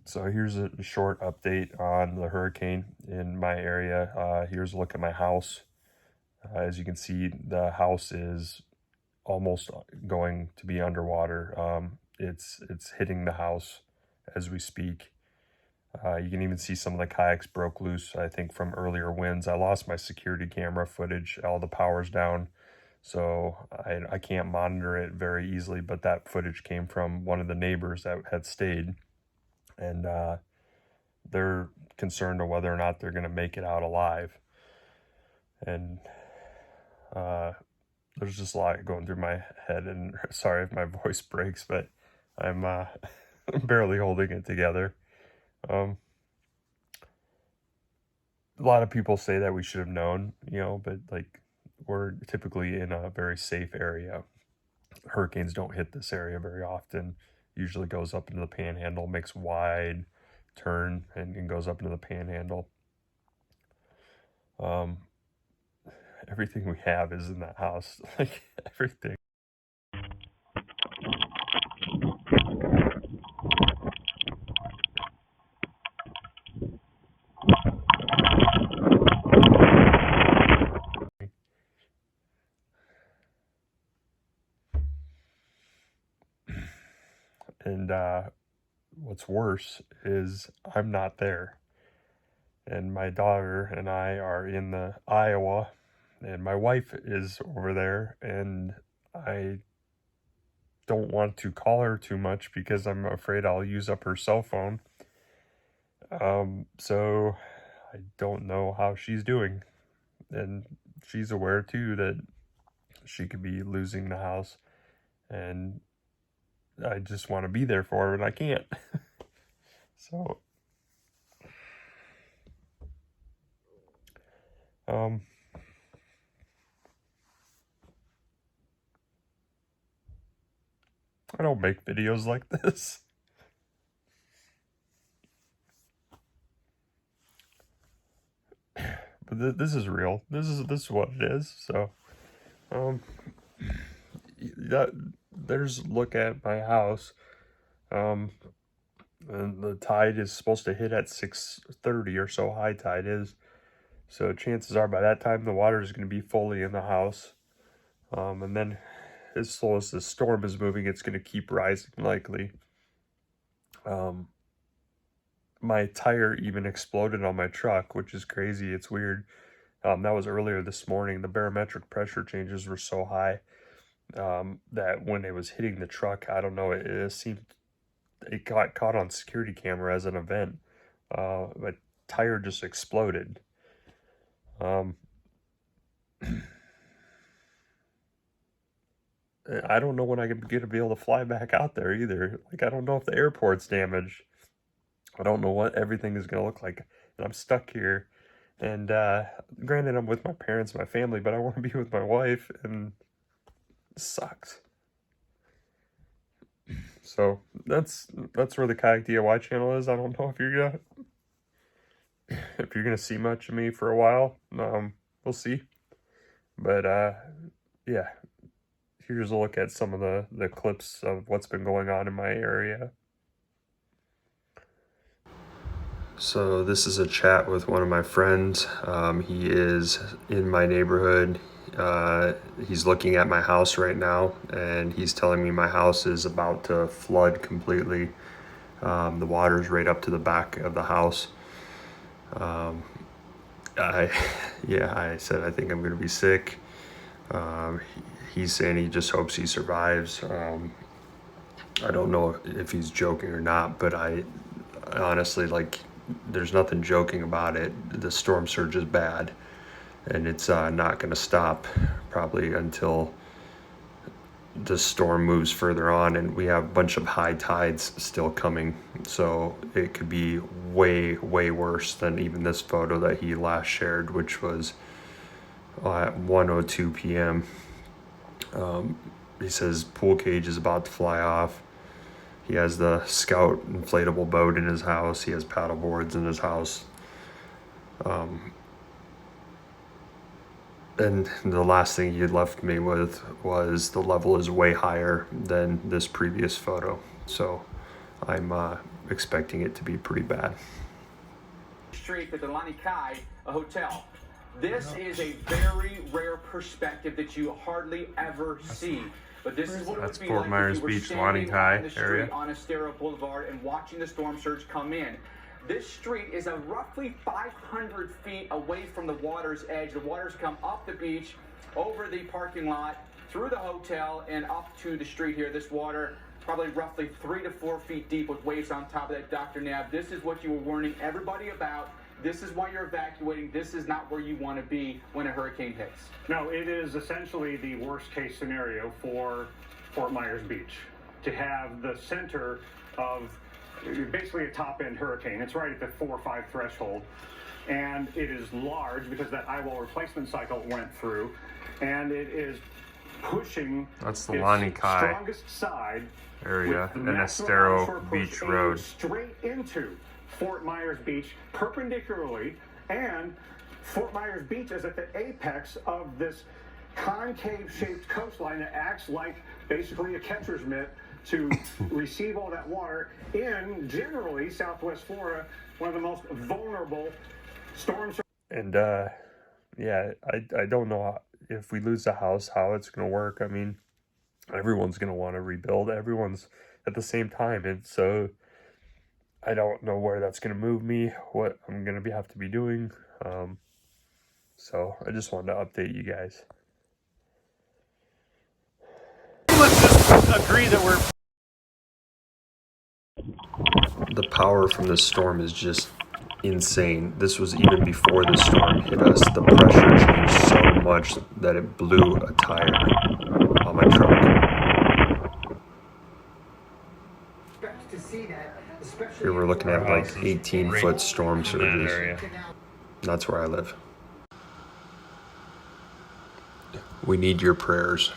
So here's a short update on the hurricane in my area. Here's a look at my house. As you can see, the house is almost going to be underwater. It's hitting the house as we speak. You can even see some of the kayaks broke loose, I think, from earlier winds. I lost my security camera footage. All the power's down, so I can't monitor it very easily, but that footage came from one of the neighbors that had stayed. And they're concerned of whether or not they're going to make it out alive. And there's just a lot going through my head, and sorry if my voice breaks, but I'm barely holding it together. A lot of people say that we should have known, but like, we're typically in a very safe area. Hurricanes don't hit this area very often. Usually goes up into the panhandle, makes wide turn, and goes up into the panhandle. Everything we have is in that house, like everything. And what's worse is I'm not there. And my daughter and I are in the Iowa, and my wife is over there, and I don't want to call her too much because I'm afraid I'll use up her cell phone. So I don't know how she's doing. And she's aware too that she could be losing the house, and I just want to be there for her, and I can't. So I don't make videos like this. But this is real. This is what it is. So there's a look at my house. And the tide is supposed to hit at 6:30 or so, high tide is. So chances are by that time the water is going to be fully in the house. And then as slow as the storm is moving, it's going to keep rising likely. My tire even exploded on my truck, which is crazy. It's weird. That was earlier this morning. The barometric pressure changes were so high that when it was hitting the truck, I don't know, it got caught on security camera as an event. My tire just exploded. I don't know when I'm going to be able to fly back out there either. Like, I don't know if the airport's damaged. I don't know what everything is going to look like. And I'm stuck here. And granted, I'm with my parents and my family, but I want to be with my wife, and it sucks. So that's where the KayakDIY channel is. I don't know if you're gonna see much of me for a while. We'll see. But yeah, here's a look at some of the clips of what's been going on in my area. So this is a chat with one of my friends. He is in my neighborhood. He's looking at my house right now, and he's telling me my house is about to flood completely. The water's right up to the back of the house. I said I think I'm gonna be sick. He's saying he just hopes he survives. I don't know if he's joking or not, but I honestly, like, there's nothing joking about it. The storm surge is bad, and it's not going to stop probably until the storm moves further on, and we have a bunch of high tides still coming. So it could be way worse than even this photo that he last shared, which was at 1:02 p.m. He says pool cage is about to fly off. He has the Scout inflatable boat in his house. He has paddle boards in his house. And the last thing he left me with was the level is way higher than this previous photo. So I'm expecting it to be pretty bad. Street at the Lani Kai Hotel. This is a very rare perspective that you hardly ever see. But this is what it would be Fort like Myers if you were Beach, standing Lani Kai on the street area. on Estero Boulevard and watching the storm surge come in. This street is a roughly 500 feet away from the water's edge. The waters come up the beach, over the parking lot, through the hotel, and up to the street here. This water probably roughly 3 to 4 feet deep with waves on top of that, Dr. Nab. This is what you were warning everybody about. This is why you're evacuating. This is not where you want to be when a hurricane hits. No, it is essentially the worst case scenario for Fort Myers Beach, to have the center of basically a top-end hurricane. It's right at the 4 or 5 threshold, and it is large because that eyewall replacement cycle went through, and it is pushing That's the Lani Kai strongest side area with and Estero Beach Road straight into Fort Myers Beach perpendicularly, and Fort Myers Beach is at the apex of this concave shaped coastline that acts like basically a catcher's mitt to receive all that water in generally Southwest Florida, one of the most vulnerable storms. And yeah, I don't know if we lose the house how it's gonna work. I mean, everyone's gonna want to rebuild, everyone's at the same time, and so I don't know where that's gonna move me, what I'm gonna have to be doing. So I just wanted to update you guys. Let's just agree that we're... The power from this storm is just insane. This was even before the storm hit us. The pressure changed so much that it blew a tire on my truck. We were looking at like 18-foot storm surges. That's where I live. We need your prayers.